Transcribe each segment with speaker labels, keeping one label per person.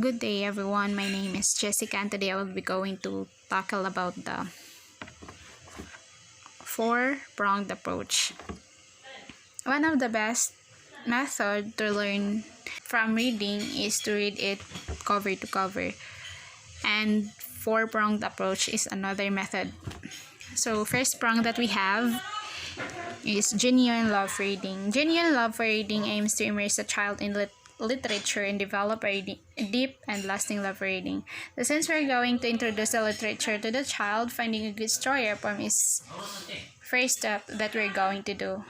Speaker 1: Good day everyone, my name is Jessica and today I will be going to tackle about the four-pronged approach. One of the best method to learn from reading is to read it cover to cover, and four-pronged approach is another method. So first prong that we have is genuine love for reading. Genuine love for reading aims to immerse a child in literature and develop a deep and lasting love for reading. So since we're going to introduce the literature to the child, finding a good story or poem is first step that we're going to do.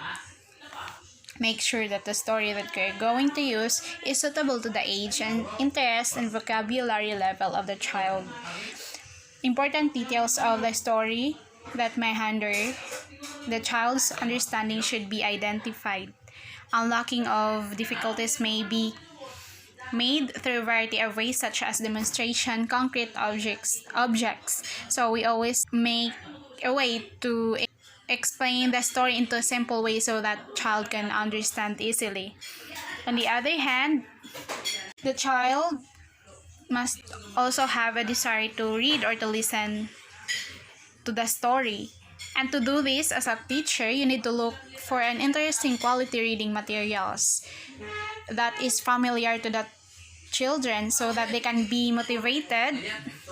Speaker 1: Make sure that the story that you're going to use is suitable to the age and interest and vocabulary level of the child. Important details of the story that may hinder the child's understanding should be identified. Unlocking of difficulties may be made through a variety of ways such as demonstration, concrete objects. So we always make a way to explain the story into a simple way so that child can understand easily. On the other hand, the child must also have a desire to read or to listen to the story. And to do this as a teacher, you need to look for an interesting quality reading materials that is familiar to the children so that they can be motivated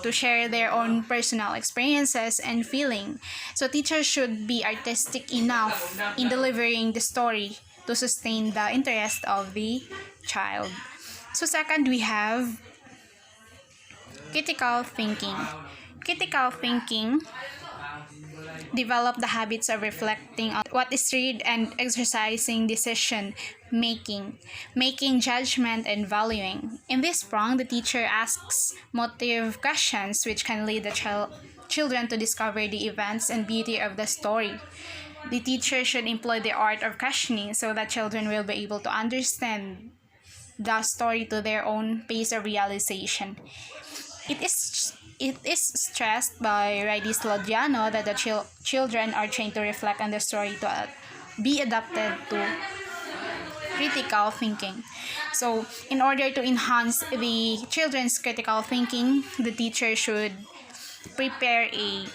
Speaker 1: to share their own personal experiences and feeling. So teachers should be artistic enough in delivering the story to sustain the interest of the child. So second, we have critical thinking. Critical thinking develop the habits of reflecting on what is read and exercising decision making judgment and valuing. In this prong, the teacher asks motive questions which can lead the children to discover the events and beauty of the story. The teacher should employ the art of questioning so that children will be able to understand the story to their own pace of realization. It is stressed by Ridis Lodiano that the children are trained to reflect on the story to be adapted to critical thinking. So, in order to enhance the children's critical thinking, the teacher should prepare a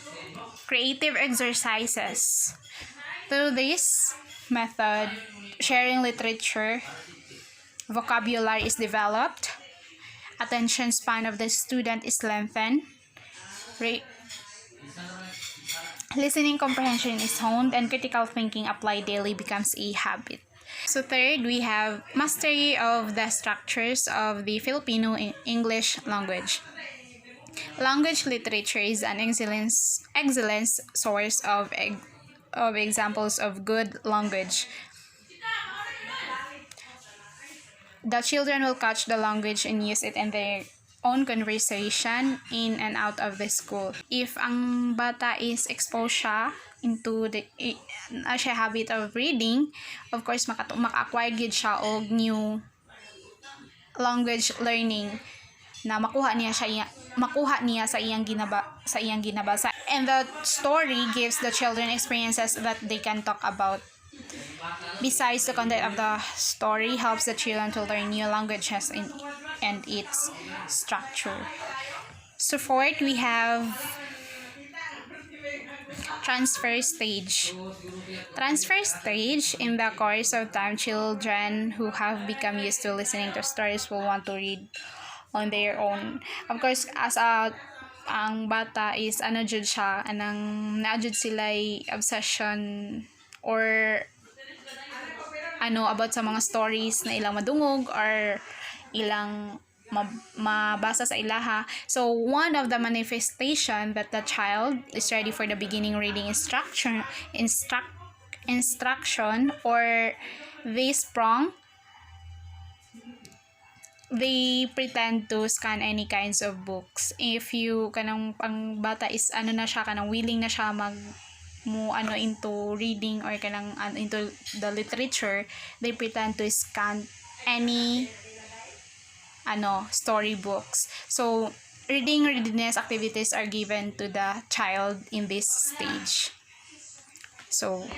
Speaker 1: creative exercises. Through this method, sharing literature, vocabulary is developed, attention span of the student is lengthened, listening comprehension is honed, and critical thinking applied daily becomes a habit. So third, we have mastery of the structures of the Filipino English language. Language literature is an excellent source of examples of good language. The children will catch the language and use it in their own conversation in and out of the school. If ang bata is exposed siya into the siya habit of reading, of course maka-acquire gid siya og new language learning na makuha niya sa iyang ginabasa, and the story gives the children experiences that they can talk about. Besides, the content of the story helps the children to learn new languages and its structure. So fourth, we have transfer stage. Transfer stage, in the course of time, children who have become used to listening to stories will want to read on their own. Of course, as ang bata is jud siya, anang naajud sila'y obsession or about sa mga stories na ilang madungog or ilang mabasa sa ilaha. So one of the manifestation that the child is ready for the beginning reading instruction or this prong, they pretend to scan any kinds of books. If you kanang ang bata is na siya, kanang willing na siya into reading or kanang into the literature, they pretend to scan any story books. So reading readiness activities are given to the child in this stage. So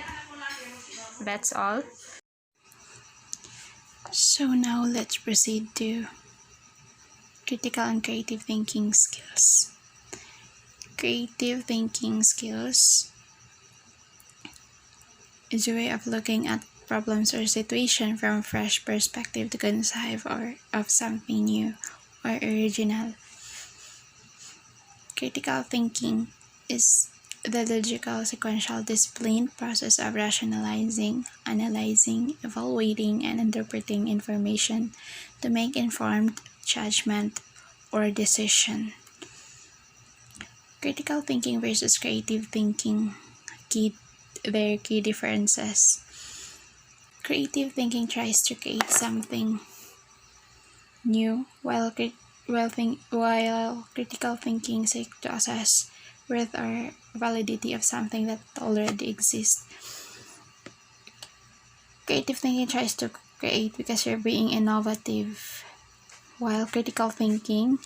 Speaker 1: that's all. So now let's proceed to Critical and creative thinking skills. Creative thinking skills is a way of looking at problems or situations from a fresh perspective to conceive of something new or original. Critical thinking is the logical, sequential, disciplined process of rationalizing, analyzing, evaluating, and interpreting information to make informed judgment or decision. Critical thinking versus creative thinking. Their key differences. Creative thinking tries to create something new, while critical thinking seeks to assess worth or validity of something that already exists. Creative thinking tries to create because you're being innovative, while critical thinking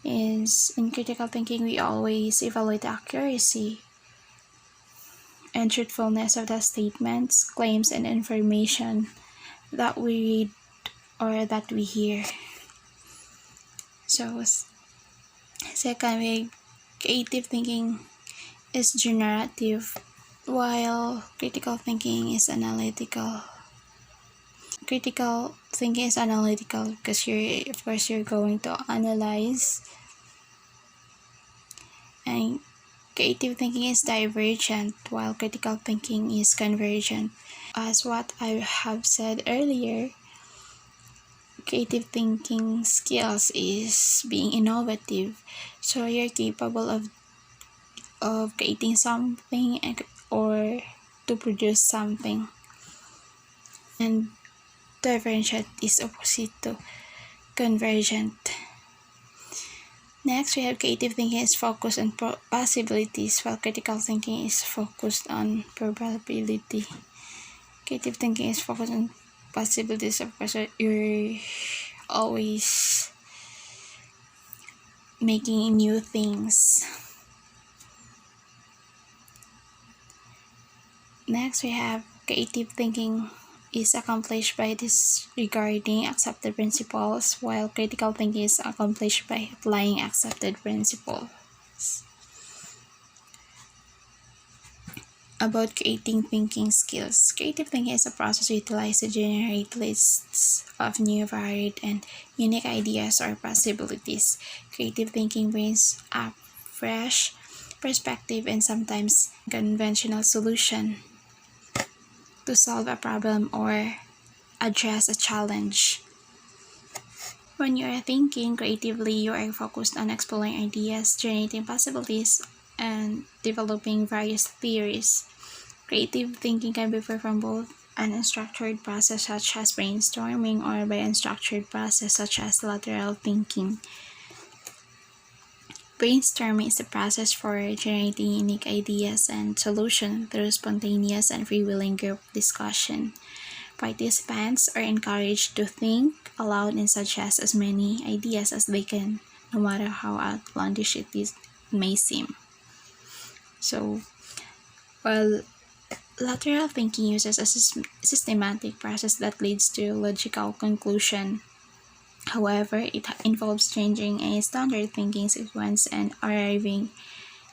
Speaker 1: in critical thinking we always evaluate the accuracy and truthfulness of the statements, claims, and information that we read or that we hear. So, second, creative thinking is generative, while critical thinking is analytical. Critical thinking is analytical because you're going to analyze, and creative thinking is divergent, while critical thinking is convergent. As what I have said earlier, creative thinking skills is being innovative, so you're capable of creating something or to produce something. And divergent is opposite to convergent. Next, we have creative thinking is focused on possibilities, while critical thinking is focused on probability. Creative thinking is focused on possibilities. Of course, you're always making new things. Next, we have creative thinking is accomplished by disregarding accepted principles, while critical thinking is accomplished by applying accepted principles. About creating thinking skills. Creative thinking is a process utilized to generate lists of new, varied, and unique ideas or possibilities. Creative thinking brings a fresh perspective and sometimes conventional solution to solve a problem or address a challenge. When you are thinking creatively, you are focused on exploring ideas, generating possibilities, and developing various theories. Creative thinking can be performed both an unstructured process such as brainstorming or by unstructured process such as lateral thinking. Brainstorming is the process for generating unique ideas and solutions through spontaneous and freewheeling group discussion. Participants are encouraged to think aloud and suggest as many ideas as they can, no matter how outlandish it may seem. So, while lateral thinking uses a systematic process that leads to logical conclusion, however, it involves changing a standard thinking sequence and arriving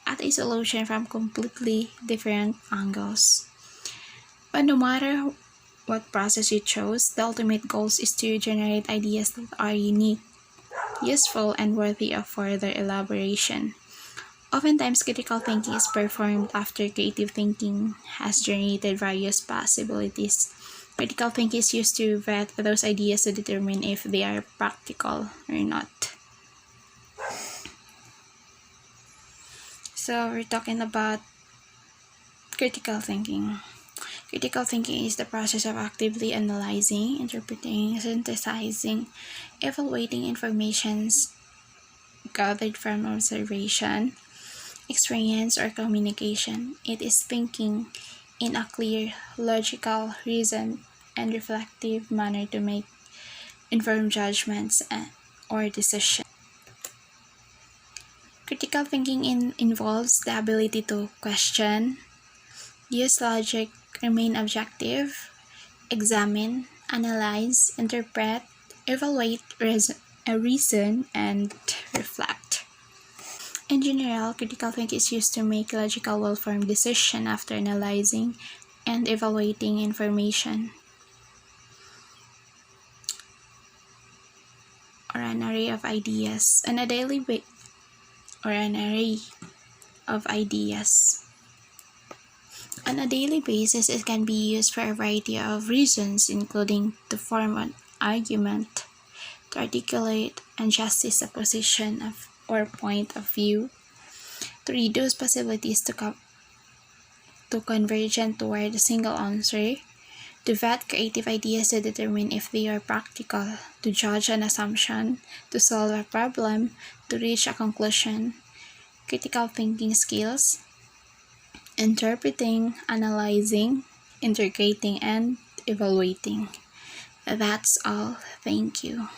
Speaker 1: at a solution from completely different angles. But no matter what process you chose, the ultimate goal is to generate ideas that are unique, useful, and worthy of further elaboration. Oftentimes, critical thinking is performed after creative thinking has generated various possibilities. Critical thinking is used to vet those ideas to determine if they are practical or not. So we're talking about critical thinking. Critical thinking is the process of actively analyzing, interpreting, synthesizing, evaluating information gathered from observation, experience, or communication. It is thinking in a clear, logical, reasoned, and reflective manner to make informed judgments or decisions. Critical thinking involves the ability to question, use logic, remain objective, examine, analyze, interpret, evaluate, reason, and reflect. In general, critical thinking is used to make logical, well-formed decisions after analyzing and evaluating information, or an array of ideas. An array of ideas. On a daily basis, it can be used for a variety of reasons, including to form an argument, to articulate and justify a position or point of view, to reduce possibilities to converge toward a single answer, to vet creative ideas to determine if they are practical, to judge an assumption, to solve a problem, to reach a conclusion. Critical thinking skills: interpreting, analyzing, integrating, and evaluating. That's all. Thank you.